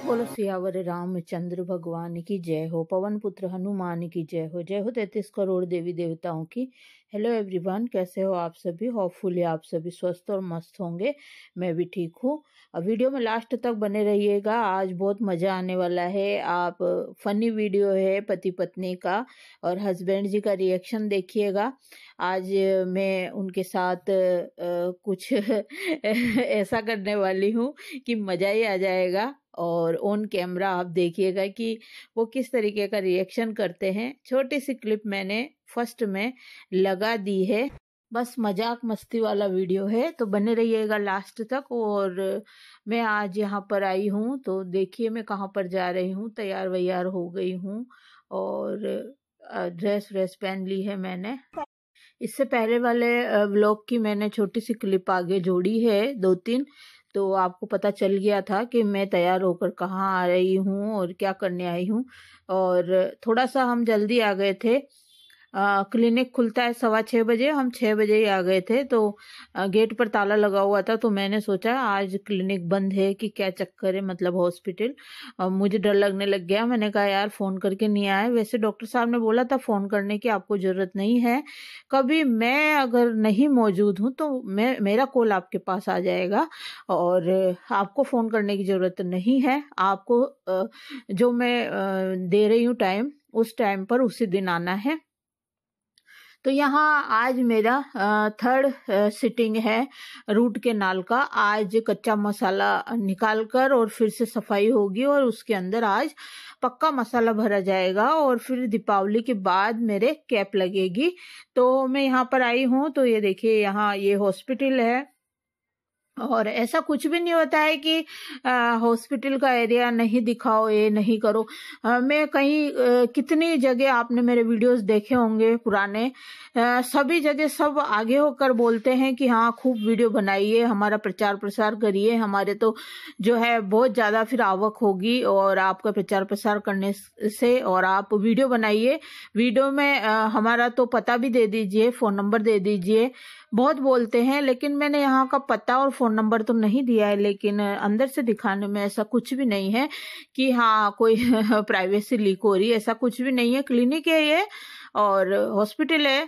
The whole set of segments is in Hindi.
बोलो सियावर रामचंद्र भगवान की जय हो। पवन पुत्र हनुमान की जय हो। जय हो 33 करोड़ देवी देवताओं की। हेलो एवरीवन, कैसे हो आप सभी। होपफुली आप सभी स्वस्थ और मस्त होंगे। मैं भी ठीक हूँ। अब वीडियो में लास्ट तक बने रहिएगा, आज बहुत मज़ा आने वाला है। आप फनी वीडियो है पति पत्नी का, और हस्बैंड जी का रिएक्शन देखिएगा। आज मैं उनके साथ कुछ ऐसा करने वाली हूँ कि मज़ा ही आ जाएगा। और ऑन कैमरा आप देखिएगा कि वो किस तरीके का रिएक्शन करते हैं। छोटी सी क्लिप मैंने फर्स्ट में लगा दी है, बस मजाक मस्ती वाला वीडियो है, तो बने रहिएगा लास्ट तक। और मैं आज यहाँ पर आई हूँ, तो देखिए मैं कहाँ पर जा रही हूँ। तैयार वैयार हो गई हूँ और ड्रेस व्रेस पहन ली है मैंने। इससे पहले वाले व्लॉग की मैंने छोटी सी क्लिप आगे जोड़ी है 2-3, तो आपको पता चल गया था कि मैं तैयार होकर कहाँ आ रही हूँ और क्या करने आई हूँ। और थोड़ा सा हम जल्दी आ गए थे। क्लिनिक खुलता है 6:15 बजे, हम 6 बजे ही आ गए थे। तो गेट पर ताला लगा हुआ था, तो मैंने सोचा आज क्लिनिक बंद है कि क्या चक्कर है, मतलब हॉस्पिटल। मुझे डर लगने लग गया। मैंने कहा यार फ़ोन करके नहीं आए। वैसे डॉक्टर साहब ने बोला था फ़ोन करने की आपको ज़रूरत नहीं है, कभी मैं अगर नहीं मौजूद हूँ तो मेरा कॉल आपके पास आ जाएगा और आपको फ़ोन करने की ज़रूरत नहीं है। आपको जो मैं दे रही हूँ टाइम, उस टाइम पर उसी दिन आना है। तो यहाँ आज मेरा थर्ड सिटिंग है रूट केनाल का। आज कच्चा मसाला निकाल कर और फिर से सफाई होगी और उसके अंदर आज पक्का मसाला भरा जाएगा और फिर दीपावली के बाद मेरे कैप लगेगी। तो मैं यहाँ पर आई हूँ, तो ये देखिए यहाँ ये हॉस्पिटल है। और ऐसा कुछ भी नहीं होता है कि हॉस्पिटल का एरिया नहीं दिखाओ, ये नहीं करो। मैं कहीं कितनी जगह आपने मेरे वीडियोस देखे होंगे पुराने, सभी जगह सब आगे होकर बोलते हैं कि हाँ खूब वीडियो बनाइए, हमारा प्रचार प्रसार करिए, हमारे तो जो है बहुत ज़्यादा फिर आवक होगी और आपका प्रचार प्रसार करने से। और आप वीडियो बनाइए, वीडियो में हमारा तो पता भी दे दीजिए, फ़ोन नंबर दे दीजिए। बहुत बोलते हैं, लेकिन मैंने यहाँ का पता और फ़ोन नंबर तो नहीं दिया है, लेकिन अंदर से दिखाने में ऐसा कुछ भी नहीं है कि हाँ कोई प्राइवेसी लीक हो रही है, ऐसा कुछ भी नहीं है। क्लिनिक है ये और हॉस्पिटल है।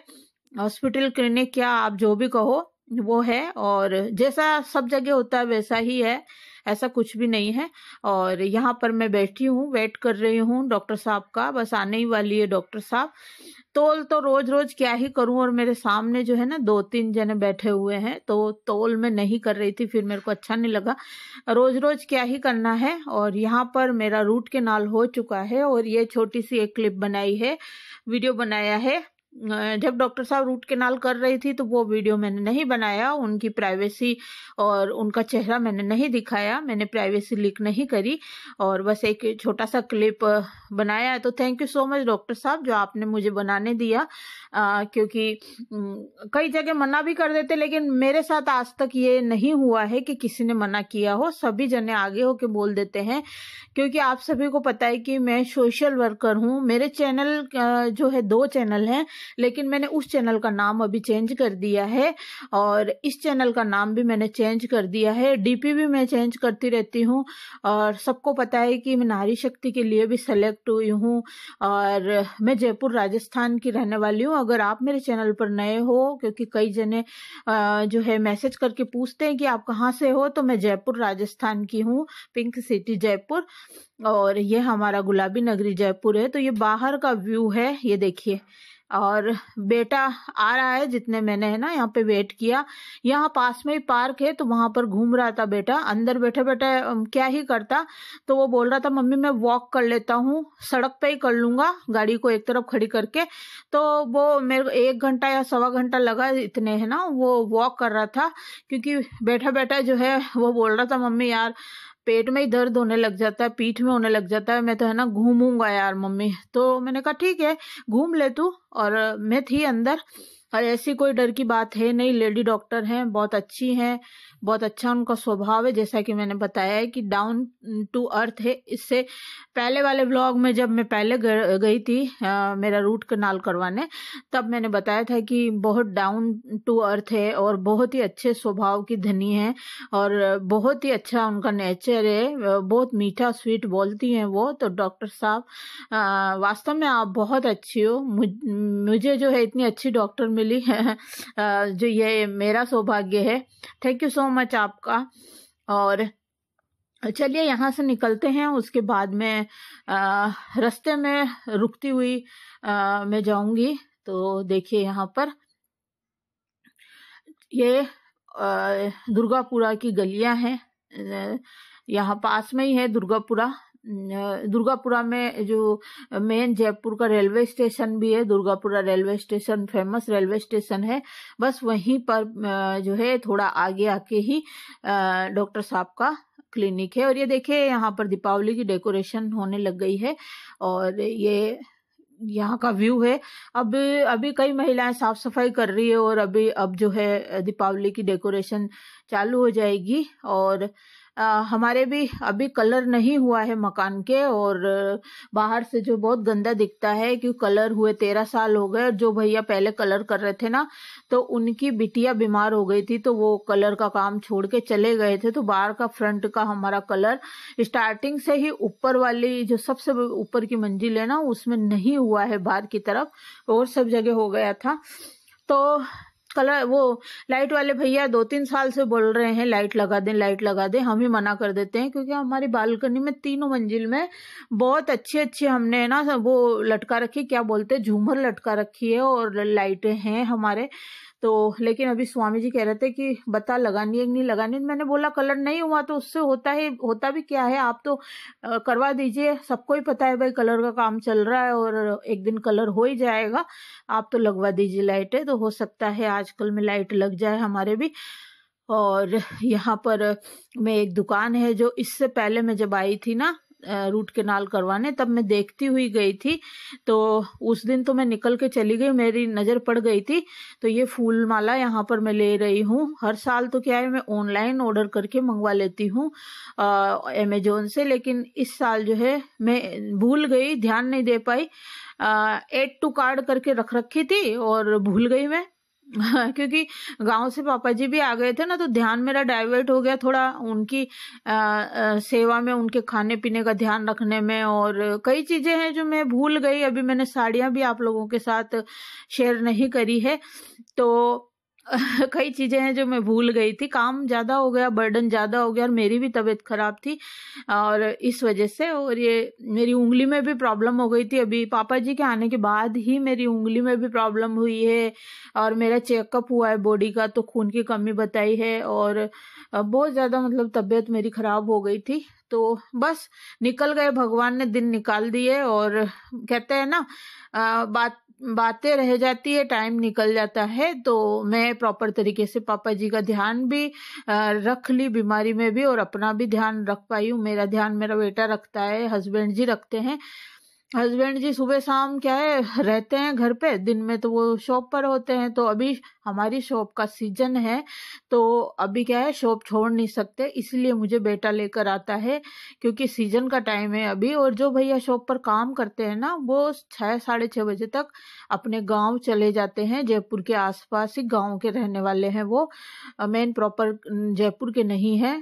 हॉस्पिटल क्लिनिक क्या आप जो भी कहो वो है, और जैसा सब जगह होता है वैसा ही है, ऐसा कुछ भी नहीं है। और यहाँ पर मैं बैठी हूँ, वेट कर रही हूँ डॉक्टर साहब का, बस आने ही वाली है डॉक्टर साहब। तोल तो रोज रोज क्या ही करूं, और मेरे सामने जो है ना 2-3 जने बैठे हुए हैं, तो तोल मैं नहीं कर रही थी, फिर मेरे को अच्छा नहीं लगा। रोज रोज क्या ही करना है। और यहाँ पर मेरा रूट केनाल हो चुका है और ये छोटी सी एक क्लिप बनाई है, वीडियो बनाया है। जब डॉक्टर साहब रूट केनाल कर रही थी तो वो वीडियो मैंने नहीं बनाया, उनकी प्राइवेसी और उनका चेहरा मैंने नहीं दिखाया, मैंने प्राइवेसी लीक नहीं करी, और बस एक छोटा सा क्लिप बनाया है। तो thank you so much doctor साहब जो आपने मुझे बनाने दिया, क्योंकि कई जगह मना भी कर देते, लेकिन मेरे साथ आज तक ये नहीं हुआ है कि किसी ने मना किया हो, सभी जने आगे होके बोल देते हैं। क्योंकि आप सभी को पता है कि मैं सोशल वर्कर हूँ। मेरे चैनल जो है 2 चैनल हैं, लेकिन मैंने उस चैनल का नाम अभी चेंज कर दिया है और इस चैनल का नाम भी मैंने चेंज कर दिया है। डीपी भी मैं चेंज करती रहती हूँ और सबको पता है कि मैं नारी शक्ति के लिए भी सेलेक्ट हुई हूँ और मैं जयपुर राजस्थान की रहने वाली हूँ। अगर आप मेरे चैनल पर नए हो, क्योंकि कई जने जो है मैसेज करके पूछते हैं कि आप कहाँ से हो, तो मैं जयपुर राजस्थान की हूँ, पिंक सिटी जयपुर। और ये हमारा गुलाबी नगरी जयपुर है। तो ये बाहर का व्यू है, ये देखिए। और बेटा आ रहा है, जितने मैंने है ना यहाँ पे वेट किया। यहाँ पास में ही पार्क है, तो वहां पर घूम रहा था बेटा, अंदर बैठे बैठे क्या ही करता। तो वो बोल रहा था मम्मी मैं वॉक कर लेता हूँ, सड़क पे ही कर लूंगा गाड़ी को एक तरफ खड़ी करके। तो वो मेरे को 1 घंटा या 1.25 घंटा लगा, इतने है ना, वो वॉक कर रहा था। क्योंकि बैठा बैठा जो है वो बोल रहा था मम्मी यार पेट में ही दर्द होने लग जाता है, पीठ में होने लग जाता है, मैं तो है ना घूमूंगा यार मम्मी। तो मैंने कहा ठीक है घूम ले तू। और मैं थी अंदर और ऐसी कोई डर की बात है नहीं। लेडी डॉक्टर हैं, बहुत अच्छी हैं, बहुत अच्छा उनका स्वभाव है। जैसा कि मैंने बताया है कि डाउन टू अर्थ है। इससे पहले वाले व्लॉग में जब मैं पहले गई थी मेरा रूट कनाल करवाने, तब मैंने बताया था कि बहुत डाउन टू अर्थ है और बहुत ही अच्छे स्वभाव की धनी है और बहुत ही अच्छा उनका नेचर है। बहुत मीठा स्वीट बोलती हैं वो। तो डॉक्टर साहब वास्तव में आप बहुत अच्छी हो। मुझे जो है इतनी अच्छी डॉक्टर मिली है जो ये मेरा सौभाग्य है। थैंक यू सो मच आपका। और चलिए यहाँ से निकलते हैं। उसके बाद में रास्ते में रुकती हुई मैं जाऊंगी। तो देखिए यहाँ पर ये दुर्गापुरा की गलियां हैं। यहाँ पास में ही है दुर्गापुरा। दुर्गापुरा में जो मेन जयपुर का रेलवे स्टेशन भी है, Durgapura railway station famous railway station है। बस वहीं पर जो है थोड़ा आगे आके ही डॉक्टर साहब का क्लिनिक है। और ये देखिए यहाँ पर दीपावली की डेकोरेशन होने लग गई है और ये यहाँ का व्यू है। अब अभी कई महिलाएं साफ सफाई कर रही है और अब जो है दीपावली की डेकोरेशन चालू हो जाएगी। और हमारे भी अभी कलर नहीं हुआ है मकान के और बाहर से जो बहुत गंदा दिखता है क्योंकि कलर हुए 13 साल हो गए। और जो भैया पहले कलर कर रहे थे ना, तो उनकी बिटिया बीमार हो गई थी तो वो कलर का काम छोड़ के चले गए थे। तो बाहर का फ्रंट का हमारा कलर स्टार्टिंग से ही ऊपर वाली जो सबसे ऊपर की मंजिल है ना, उसमें नहीं हुआ है बाहर की तरफ, और सब जगह हो गया था। तो कलर वो लाइट वाले भैया 2-3 साल से बोल रहे हैं लाइट लगा दें, लाइट लगा दें। हम ही मना कर देते हैं क्योंकि हमारी बालकनी में 3 मंजिल में बहुत अच्छी अच्छी हमने ना वो लटका रखी, क्या बोलते हैं, झूमर लटका रखी है और लाइटें हैं हमारे। तो लेकिन अभी स्वामी जी कह रहे थे कि बता लगानी है कि नहीं लगानी। मैंने बोला कलर नहीं हुआ तो उससे होता भी क्या है, आप तो करवा दीजिए। सबको ही पता है भाई कलर का काम चल रहा है और एक दिन कलर हो ही जाएगा। आप तो लगवा दीजिए लाइटें, तो हो सकता है आजकल में लाइट लग जाए हमारे भी। और यहाँ पर मैं एक दुकान है जो इससे पहले मैं जब आई थी ना रूट केनाल करवाने, तब मैं देखती हुई गई थी। तो उस दिन तो मैं निकल के चली गई, मेरी नज़र पड़ गई थी। तो ये फूल माला यहाँ पर मैं ले रही हूँ। हर साल तो क्या है मैं ऑनलाइन ऑर्डर करके मंगवा लेती हूँ अमेजोन से, लेकिन इस साल जो है मैं भूल गई, ध्यान नहीं दे पाई। एड टू कार्ड करके रख रखी थी और भूल गई मैं क्योंकि गांव से पापा जी भी आ गए थे ना, तो ध्यान मेरा डाइवर्ट हो गया थोड़ा उनकी सेवा में, उनके खाने पीने का ध्यान रखने में। और कई चीजें हैं जो मैं भूल गई। अभी मैंने साड़ियां भी आप लोगों के साथ शेयर नहीं करी है, तो कई चीजें हैं जो मैं भूल गई थी। काम ज्यादा हो गया, बर्डन ज्यादा हो गया और मेरी भी तबीयत खराब थी और इस वजह से। और ये मेरी उंगली में भी प्रॉब्लम हो गई थी। अभी पापा जी के आने के बाद ही मेरी उंगली में भी प्रॉब्लम हुई है और मेरा चेकअप हुआ है बॉडी का, तो खून की कमी बताई है और बहुत ज्यादा मतलब तबीयत मेरी खराब हो गई थी। तो बस निकल गए, भगवान ने दिन निकाल दिए। और कहते हैं ना बातें रह जाती है, टाइम निकल जाता है। तो मैं प्रॉपर तरीके से पापा जी का ध्यान भी रख ली बीमारी में भी, और अपना भी ध्यान रख पाई हूँ। मेरा ध्यान मेरा बेटा रखता है, हस्बैंड जी रखते हैं। हस्बैंड जी सुबह शाम क्या है रहते हैं घर पे, दिन में तो वो शॉप पर होते हैं। तो अभी हमारी शॉप का सीजन है, तो अभी क्या है शॉप छोड़ नहीं सकते, इसलिए मुझे बेटा लेकर आता है क्योंकि सीजन का टाइम है अभी। और जो भैया शॉप पर काम करते हैं ना, वो 6-6:30 बजे तक अपने गांव चले जाते हैं। जयपुर के आसपास ही गांव के रहने वाले हैं वो, मेन प्रॉपर जयपुर के नहीं है।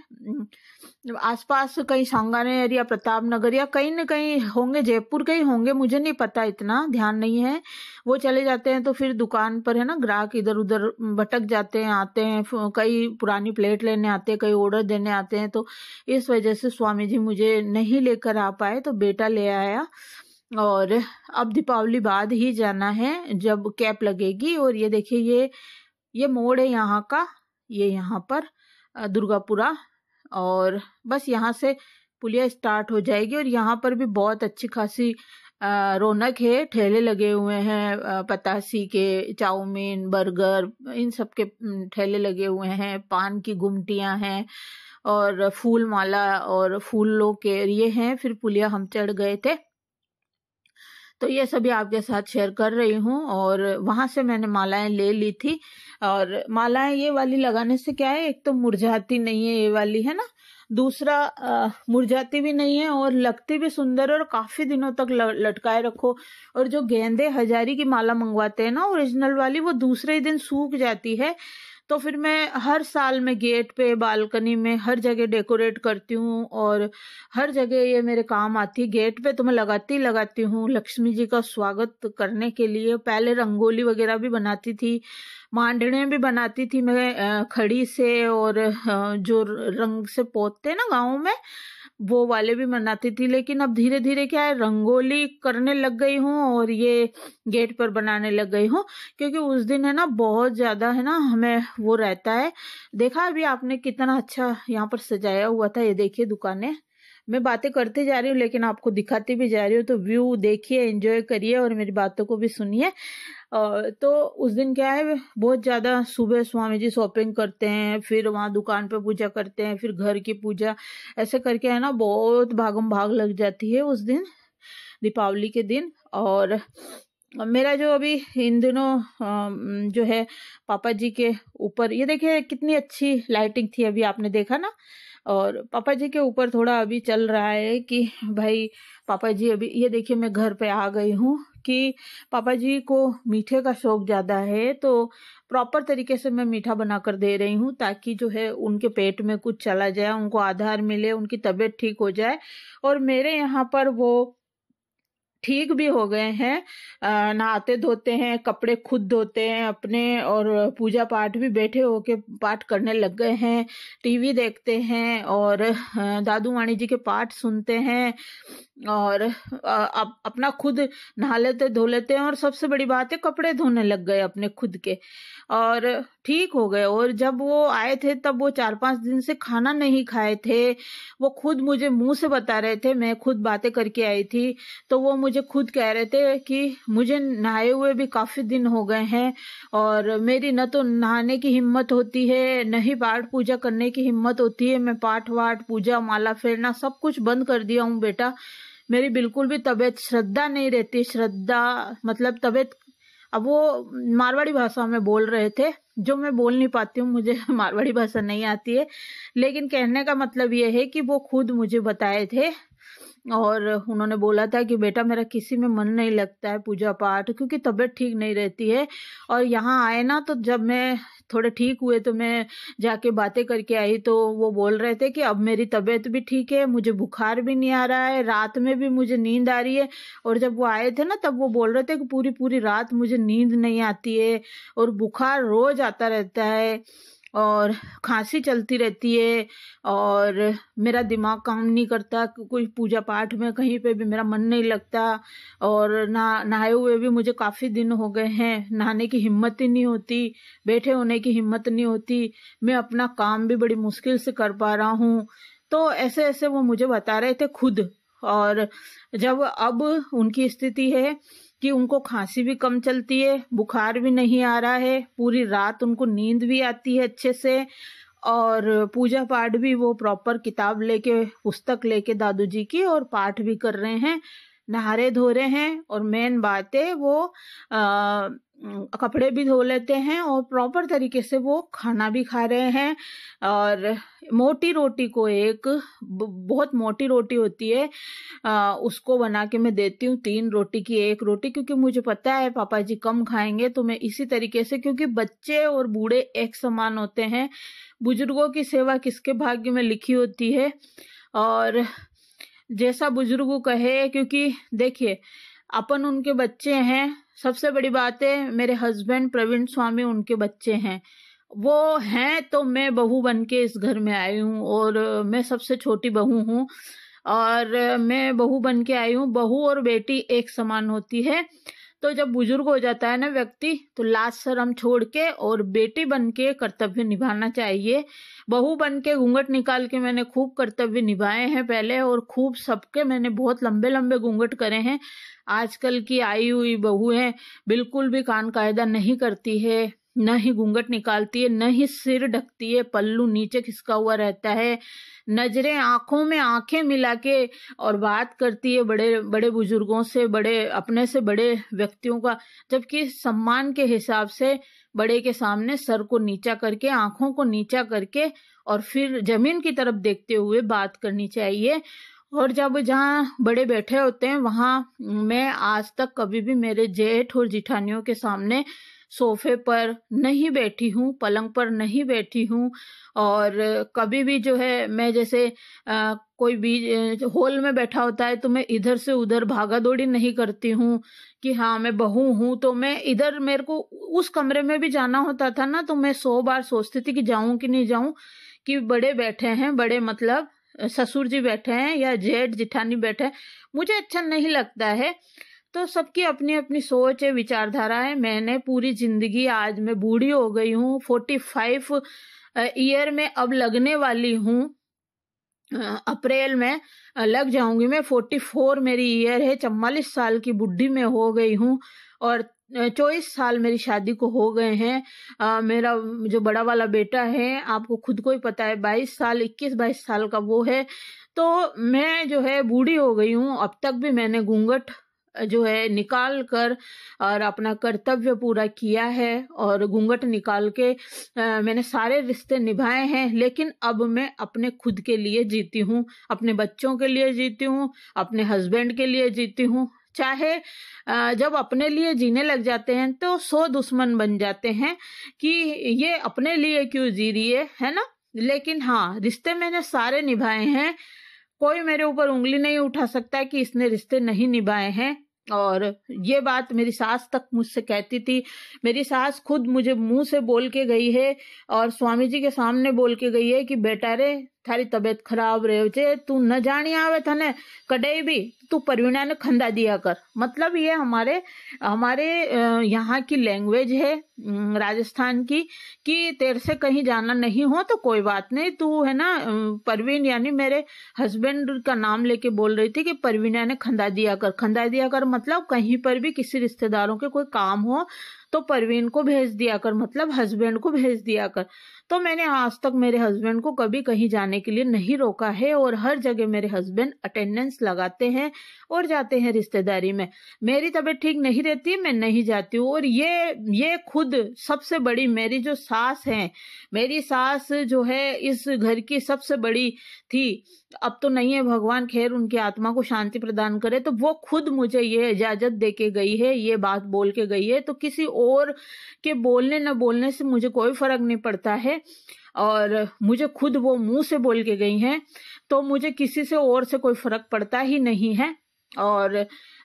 आसपास कहीं सांगानेर एरिया, प्रताप नगर या कहीं न कहीं होंगे, जयपुर के ही होंगे, मुझे नहीं पता, इतना ध्यान नहीं है। वो चले जाते हैं तो फिर दुकान पर है ना ग्राहक इधर उधर भटक जाते हैं, आते हैं, कई पुरानी प्लेट लेने आते हैं, कई ऑर्डर देने आते हैं। तो इस वजह से स्वामी जी मुझे नहीं लेकर आ पाए, तो बेटा ले आया। और अब दीपावली बाद ही जाना है जब कैप लगेगी। और ये देखिए ये मोड़ है यहाँ का, ये यहाँ पर दुर्गापुरा, और बस यहाँ से पुलिया स्टार्ट हो जाएगी। और यहाँ पर भी बहुत अच्छी खासी रौनक है, ठेले लगे हुए हैं, पतासी के, चाउमीन, बर्गर, इन सब के ठेले लगे हुए हैं, पान की गुमटियां हैं और फूल माला और फूलों के ये हैं। फिर पुलिया हम चढ़ गए थे, तो ये सभी आपके साथ शेयर कर रही हूँ। और वहां से मैंने मालाएं ले ली थी। और मालाएं ये वाली लगाने से क्या है, एक तो मुरझाती नहीं है ये वाली, है ना, दूसरा मुरझाती भी नहीं है और लगती भी सुंदर है और काफी दिनों तक लटकाए रखो। और जो गेंदे हजारी की माला मंगवाते हैं ना ओरिजिनल वाली, वो दूसरे ही दिन सूख जाती है। तो फिर मैं हर साल में गेट पे, बालकनी में, हर जगह डेकोरेट करती हूँ और हर जगह ये मेरे काम आती है। गेट पे तो मैं लगाती हूँ लक्ष्मी जी का स्वागत करने के लिए। पहले रंगोली वगैरह भी बनाती थी, मांडने भी बनाती थी मैं खड़ी से, और जो रंग से पोतते हैं ना गाँव में, वो वाले भी बनाती थी। लेकिन अब धीरे धीरे क्या है, रंगोली करने लग गई हूँ और ये गेट पर बनाने लग गई हूँ। क्योंकि उस दिन है ना बहुत ज्यादा है ना हमें वो रहता है। देखा अभी आपने कितना अच्छा यहाँ पर सजाया हुआ था, ये देखिए दुकानें। मैं बातें करते जा रही हूँ लेकिन आपको दिखाती भी जा रही हूँ, तो व्यू देखिए, एंजॉय करिए और मेरी बातों को भी सुनिए। तो उस दिन क्या है, बहुत ज्यादा सुबह स्वामी जी शॉपिंग करते हैं, फिर वहाँ दुकान पे पूजा करते हैं, फिर घर की पूजा, ऐसे करके है ना बहुत भागम भाग लग जाती है उस दिन, दीपावली के दिन। और मेरा जो अभी इन दिनों जो है पापा जी के ऊपर, ये देखिए कितनी अच्छी लाइटिंग थी, अभी आपने देखा ना। और पापा जी के ऊपर थोड़ा अभी चल रहा है कि भाई पापा जी, अभी ये देखिए मैं घर पे आ गई हूँ कि पापा जी को मीठे का शौक ज्यादा है, तो प्रॉपर तरीके से मैं मीठा बनाकर दे रही हूँ ताकि जो है उनके पेट में कुछ चला जाए, उनको आधार मिले, उनकी तबीयत ठीक हो जाए। और मेरे यहाँ पर वो ठीक भी हो गए हैं, नहाते धोते हैं, कपड़े खुद धोते हैं अपने, और पूजा पाठ भी बैठे होके पाठ करने लग गए हैं, टीवी देखते हैं और दादू वाणी जी के पाठ सुनते हैं, और अपना खुद नहा लेते धो लेते हैं। और सबसे बड़ी बात है, कपड़े धोने लग गए अपने खुद के, और ठीक हो गए। और जब वो आए थे तब वो 4-5 दिन से खाना नहीं खाए थे, वो खुद मुझे मुंह से बता रहे थे, मैं खुद बातें करके आई थी तो वो मुझे खुद कह रहे थे कि मुझे नहाए हुए भी काफी दिन हो गए हैं और मेरी न तो नहाने की हिम्मत होती है, न ही पाठ पूजा करने की हिम्मत होती है। मैं पाठ वाठ पूजा माला फेरना सब कुछ बंद कर दिया हूँ बेटा, मेरी बिल्कुल भी तबीयत, श्रद्धा नहीं रहती, श्रद्धा मतलब तबीयत। अब वो मारवाड़ी भाषा में बोल रहे थे, जो मैं बोल नहीं पाती हूँ, मुझे मारवाड़ी भाषा नहीं आती है, लेकिन कहने का मतलब ये है कि वो खुद मुझे बताए थे। और उन्होंने बोला था कि बेटा मेरा किसी में मन नहीं लगता है पूजा पाठ, क्योंकि तबीयत ठीक नहीं रहती है। और यहाँ आए ना, तो जब मैं थोड़े ठीक हुए तो मैं जाके बातें करके आई, तो वो बोल रहे थे कि अब मेरी तबीयत भी ठीक है, मुझे बुखार भी नहीं आ रहा है, रात में भी मुझे नींद आ रही है। और जब वो आए थे ना, तब वो बोल रहे थे कि पूरी पूरी रात मुझे नींद नहीं आती है और बुखार रोज आता रहता है और खांसी चलती रहती है और मेरा दिमाग काम नहीं करता, कोई पूजा पाठ में कहीं पे भी मेरा मन नहीं लगता, और नहाए हुए भी मुझे काफी दिन हो गए हैं, नहाने की हिम्मत ही नहीं होती, बैठे होने की हिम्मत नहीं होती, मैं अपना काम भी बड़ी मुश्किल से कर पा रहा हूँ। तो ऐसे ऐसे वो मुझे बता रहे थे खुद। और जब अब उनकी स्थिति है कि उनको खांसी भी कम चलती है, बुखार भी नहीं आ रहा है, पूरी रात उनको नींद भी आती है अच्छे से, और पूजा पाठ भी वो प्रॉपर किताब लेके, पुस्तक लेके दादू जी की, और पाठ भी कर रहे हैं, नहा रहे धो रहे हैं, और मेन बात है वो कपड़े भी धो लेते हैं और प्रॉपर तरीके से वो खाना भी खा रहे हैं। और मोटी रोटी को, एक बहुत मोटी रोटी होती है, उसको बना के मैं देती हूँ 3 रोटी की 1 रोटी, क्योंकि मुझे पता है पापा जी कम खाएंगे, तो मैं इसी तरीके से, क्योंकि बच्चे और बूढ़े एक समान होते हैं, बुजुर्गों की सेवा किसके भाग्य में लिखी होती है, और जैसा बुजुर्ग कहे, क्योंकि देखिए अपन उनके बच्चे हैं। सबसे बड़ी बात है, मेरे हस्बैंड प्रवीण स्वामी उनके बच्चे हैं, वो हैं, तो मैं बहू बन के इस घर में आई हूँ, और मैं सबसे छोटी बहू हूँ, और मैं बहू बन के आई हूँ। बहू और बेटी एक समान होती है। तो जब बुजुर्ग हो जाता है ना व्यक्ति, तो लाज शर्म छोड़ के और बेटी बन के कर्तव्य निभाना चाहिए। बहू बन के घूंघट निकाल के मैंने खूब कर्तव्य निभाए हैं पहले, और खूब सबके मैंने बहुत लंबे लंबे घूंघट करे हैं। आजकल की आई हुई बहू है, बिल्कुल भी कान कायदा नहीं करती है, न ही घूंघट निकालती है, न ही सिर ढकती है, पल्लू नीचे खिसका हुआ रहता है, नजरें आंखों में आंखें मिला के और बात करती है बड़े बड़े बुजुर्गों से, बड़े अपने से बड़े व्यक्तियों का, जबकि सम्मान के हिसाब से बड़े के सामने सर को नीचा करके, आंखों को नीचा करके और फिर जमीन की तरफ देखते हुए बात करनी चाहिए। और जब जहाँ बड़े बैठे होते हैं वहां मैं आज तक कभी भी मेरे जेठ और जिठानियों के सामने सोफे पर नहीं बैठी हूँ, पलंग पर नहीं बैठी हूँ। और कभी भी जो है मैं जैसे कोई भी हॉल में बैठा होता है तो मैं इधर से उधर भागा दौड़ी नहीं करती हूँ कि हाँ मैं बहू हूँ तो मैं इधर, मेरे को उस कमरे में भी जाना होता था ना तो मैं 100 बार सोचती थी कि जाऊं कि नहीं जाऊं, कि बड़े बैठे हैं, बड़े मतलब ससुर जी बैठे हैं या जेठ जिठानी बैठे हैं, मुझे अच्छा नहीं लगता है। तो सबकी अपनी अपनी सोच है, विचारधारा है। मैंने पूरी जिंदगी, आज मैं बूढ़ी हो गई हूँ, 45 ईयर में अब लगने वाली हूँ, अप्रैल में लग जाऊंगी मैं, 44 मेरी ईयर है, 44 साल की बुढ़ी में हो गई हूँ और 24 साल मेरी शादी को हो गए हैं। मेरा जो बड़ा वाला बेटा है आपको खुद को ही पता है 22 साल 21-22 साल का वो है। तो मैं जो है बूढ़ी हो गई हूँ, अब तक भी मैंने घूंघट जो है निकाल कर और अपना कर्तव्य पूरा किया है और घूंघट निकाल के मैंने सारे रिश्ते निभाए हैं। लेकिन अब मैं अपने खुद के लिए जीती हूँ, अपने बच्चों के लिए जीती हूँ, अपने हस्बैंड के लिए जीती हूँ। चाहे जब अपने लिए जीने लग जाते हैं तो 100 दुश्मन बन जाते हैं कि ये अपने लिए क्यों जी रही है ना। लेकिन हाँ, रिश्ते मैंने सारे निभाए हैं, कोई मेरे ऊपर उंगली नहीं उठा सकता कि इसने रिश्ते नहीं निभाए हैं। और ये बात मेरी सास तक मुझसे कहती थी, मेरी सास खुद मुझे मुंह से बोल के गई है और स्वामी जी के सामने बोल के गई है कि बेटा रे थारी तबीयत खराब रहे छे, तू न जानी आवे थने कदे भी तू परवीना ने खंदा दिया कर। मतलब ये हमारे यहाँ की लैंग्वेज है राजस्थान की, कि तेरे से कहीं जाना नहीं हो तो कोई बात नहीं, तू है ना परवीन, यानी मेरे हस्बैंड का नाम लेके बोल रही थी कि परवीना ने खंदा दिया कर। खंदा दिया कर मतलब कहीं पर भी किसी रिश्तेदारों के कोई काम हो तो परवीन को भेज दिया कर, मतलब हस्बैंड को भेज दिया कर। तो मैंने आज तक मेरे हस्बैंड को कभी कहीं जाने के लिए नहीं रोका है और हर जगह मेरे हस्बैंड अटेंडेंस लगाते हैं और जाते हैं रिश्तेदारी में। मेरी तबीयत ठीक नहीं रहती, मैं नहीं जाती हूँ। और ये खुद सबसे बड़ी मेरी जो सास है, मेरी सास जो है इस घर की सबसे बड़ी थी, अब तो नहीं है, भगवान खैर उनकी आत्मा को शांति प्रदान करे, तो वो खुद मुझे ये इजाजत दे के गई है, ये बात बोल के गई है। तो किसी और के बोलने न बोलने से मुझे कोई फर्क नहीं पड़ता है और मुझे खुद वो मुंह से बोल के गई हैं, तो मुझे किसी से और से कोई फर्क पड़ता ही नहीं है। और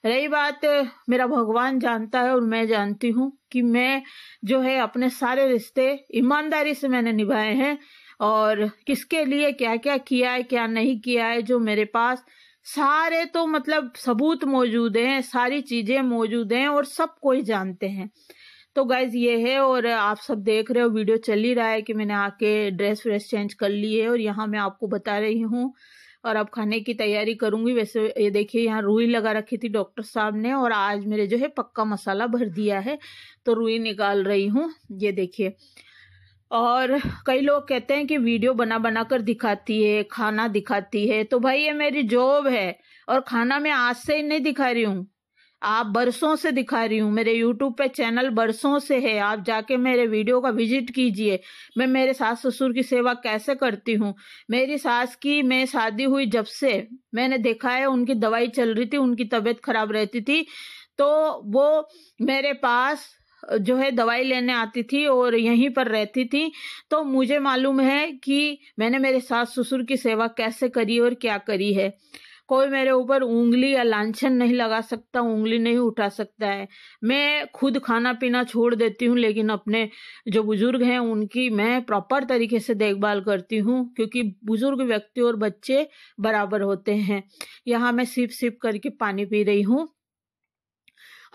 रही बात, मेरा भगवान जानता है और मैं जानती हूँ कि मैं जो है अपने सारे रिश्ते ईमानदारी से मैंने निभाए हैं और किसके लिए क्या क्या किया है क्या नहीं किया है, जो मेरे पास सारे तो मतलब सबूत मौजूद हैं, सारी चीजें मौजूद हैं और सब कोई जानते हैं। तो गाइज ये है, और आप सब देख रहे हो वीडियो चल ही रहा है कि मैंने आके ड्रेस व्रेस चेंज कर ली है और यहाँ मैं आपको बता रही हूँ और अब खाने की तैयारी करूंगी। वैसे ये देखिए यहाँ रुई लगा रखी थी डॉक्टर साहब ने और आज मेरे जो है पक्का मसाला भर दिया है तो रुई निकाल रही हूँ, ये देखिए। और कई लोग कहते हैं कि वीडियो बना बना कर दिखाती है, खाना दिखाती है, तो भाई ये मेरी जॉब है और खाना मैं आज से ही नहीं दिखा रही हूँ, आप बरसों से दिखा रही हूँ। मेरे YouTube पे चैनल बरसों से है, आप जाके मेरे वीडियो का विजिट कीजिए। मैं मेरे सास ससुर की सेवा कैसे करती हूँ। मेरी सास की मैं शादी हुई जब से मैंने देखा है, उनकी दवाई चल रही थी, उनकी तबीयत खराब रहती थी तो वो मेरे पास जो है दवाई लेने आती थी और यहीं पर रहती थी, तो मुझे मालूम है कि मैंने मेरे सास ससुर की सेवा कैसे करी और क्या करी है। कोई मेरे ऊपर उंगली या लांछन नहीं लगा सकता, उंगली नहीं उठा सकता है। मैं खुद खाना पीना छोड़ देती हूँ लेकिन अपने जो बुजुर्ग हैं उनकी मैं प्रॉपर तरीके से देखभाल करती हूँ, क्योंकि बुजुर्ग व्यक्ति और बच्चे बराबर होते हैं। यहाँ मैं सिप सिप करके पानी पी रही हूँ।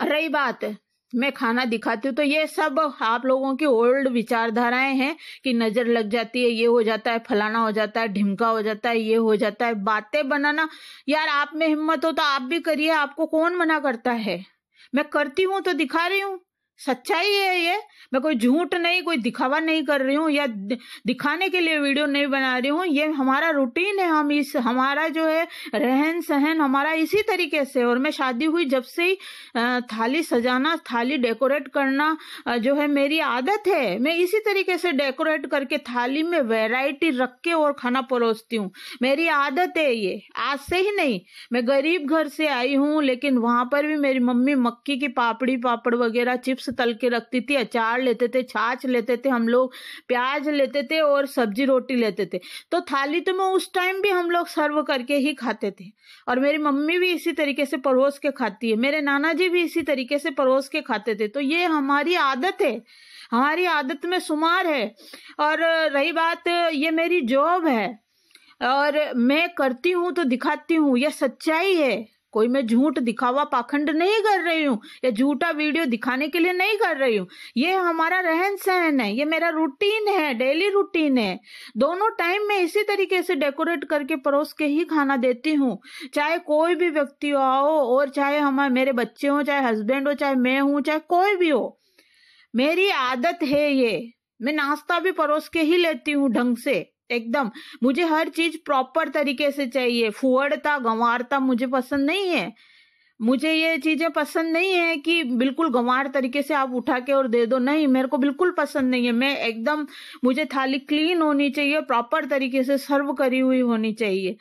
रही बात मैं खाना दिखाती हूँ तो ये सब आप लोगों की ओल्ड विचारधाराएं हैं कि नजर लग जाती है, ये हो जाता है, फलाना हो जाता है, ढिमका हो जाता है, ये हो जाता है। बातें बनाना यार, आप में हिम्मत हो तो आप भी करिए, आपको कौन मना करता है। मैं करती हूँ तो दिखा रही हूँ, सच्चाई है ये। मैं कोई झूठ नहीं, कोई दिखावा नहीं कर रही हूँ या दिखाने के लिए वीडियो नहीं बना रही हूँ। ये हमारा रूटीन है, हमारा जो है रहन सहन हमारा इसी तरीके से। और मैं शादी हुई जब से ही थाली सजाना, थाली डेकोरेट करना जो है मेरी आदत है। मैं इसी तरीके से डेकोरेट करके थाली में वैरायटी रख के और खाना परोसती हूँ। मेरी आदत है ये, आज से ही नहीं। मैं गरीब घर से आई हूँ, लेकिन वहां पर भी मेरी मम्मी मक्की की पापड़ वगैरह चिप्स तल के रखती थी, अचार लेते थे, छाछ लेते थे हम लोग, प्याज लेते थे और सब्जी रोटी लेते थे। तो थाली तो मैं उस टाइम भी हम लोग सर्व करके ही खाते थे। और मेरी मम्मी भी इसी तरीके से परोस के खाती है, मेरे नाना जी भी इसी तरीके से परोस के खाते थे। तो ये हमारी आदत है, हमारी आदत में शुमार है। और रही बात, ये मेरी जॉब है और मैं करती हूँ तो दिखाती हूँ, यह सच्चाई है। कोई मैं झूठ दिखावा पाखंड नहीं कर रही हूँ या झूठा वीडियो दिखाने के लिए नहीं कर रही हूँ। ये हमारा रहन सहन है, ये मेरा रूटीन है, डेली रूटीन है। दोनों टाइम में इसी तरीके से डेकोरेट करके परोस के ही खाना देती हूँ, चाहे कोई भी व्यक्ति आओ, और चाहे मेरे बच्चे हो, चाहे हस्बैंड हो, चाहे मैं हूँ, चाहे कोई भी हो। मेरी आदत है ये। मैं नाश्ता भी परोस के ही लेती हूँ ढंग से, एकदम। मुझे हर चीज प्रॉपर तरीके से चाहिए। फुहड़ता गंवारता मुझे पसंद नहीं है। मुझे ये चीजें पसंद नहीं है कि बिल्कुल गंवार तरीके से आप उठा के और दे दो, नहीं, मेरे को बिल्कुल पसंद नहीं है। मैं एकदम, मुझे थाली क्लीन होनी चाहिए, प्रॉपर तरीके से सर्व करी हुई होनी चाहिए।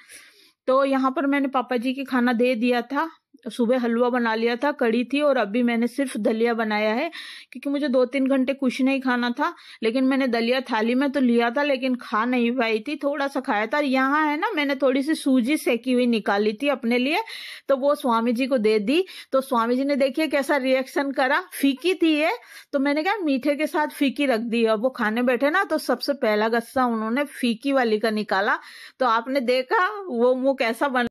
तो यहाँ पर मैंने पापा जी की खाना दे दिया था। सुबह हलवा बना लिया था, कड़ी थी, और अभी मैंने सिर्फ दलिया बनाया है क्योंकि मुझे 2-3 घंटे कुछ नहीं खाना था। लेकिन मैंने दलिया थाली में तो लिया था, लेकिन खा नहीं पाई थी, थोड़ा सा खाया था। यहाँ है ना, मैंने थोड़ी सी सूजी सेकी हुई निकाली थी अपने लिए, तो वो स्वामी जी को दे दी। तो स्वामी जी ने देखिए कैसा रिएक्शन करा, फीकी थी ये, तो मैंने कहा मीठे के साथ फीकी रख दी। अब वो खाने बैठे ना, तो सबसे पहला गस्सा उन्होंने फीकी वाली का निकाला, तो आपने देखा वो मुंह कैसा बना।